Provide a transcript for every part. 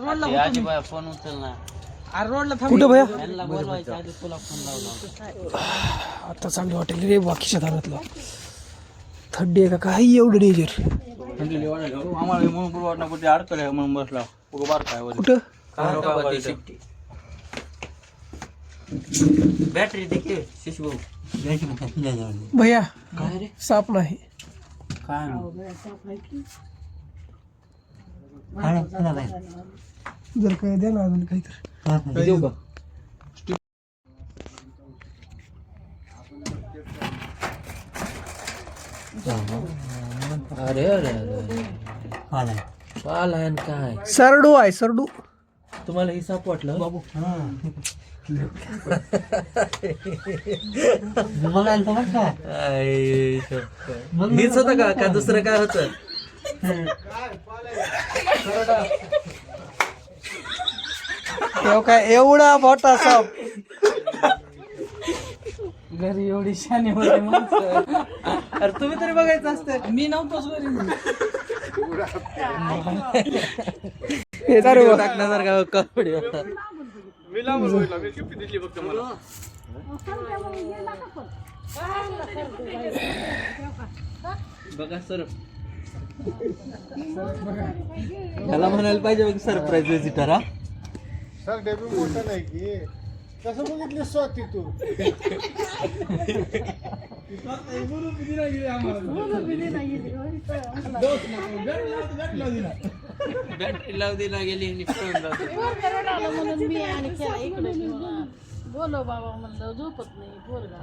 रोडला फोन उचल ना. अरे रोडला थांब. कुठं भैया? यांना बोलवायचं आधी तुला फोन लावला. आता चांगलं वाटेल रे बाकीच्या धारातलं. थंडी आहे का काही एवढं डेंजर? आम्हाला म्हणून वाटणार कुठे अडकलं म्हणून बसला बार काय कुठं? बॅटरी देखील शिशू भैया काय रे साप नाही. काय जर काय द्या ना अजून काहीतरी. देऊ का? अरे अरे अरे पालन काय सरडू आहे सरडू. तुम्हाला ही साप वाटलं बाबू? हीच होतं का दुसरं काय होतं? काय एवढा मोठा साप. घरी एवढी शाने होते माणसं. अरे तुम्ही तरी बघायचं असतं. मी नव्हतोच घरी. हे चालू बघ. टाकण्यासारखा कपडे होता. बघा सर त्याला म्हणायला पाहिजे बघ सरप्राईज विजिटर. हा सर डेब्यू मोठा नाही की कसं बघितलं स्वाती तू बॅटरी लावू दिला गेली. बोलो बाबा म्हणलं झोपत नाही पोरगा.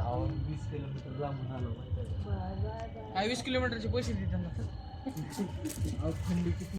20 किलोमीटरचे पैसे देतात.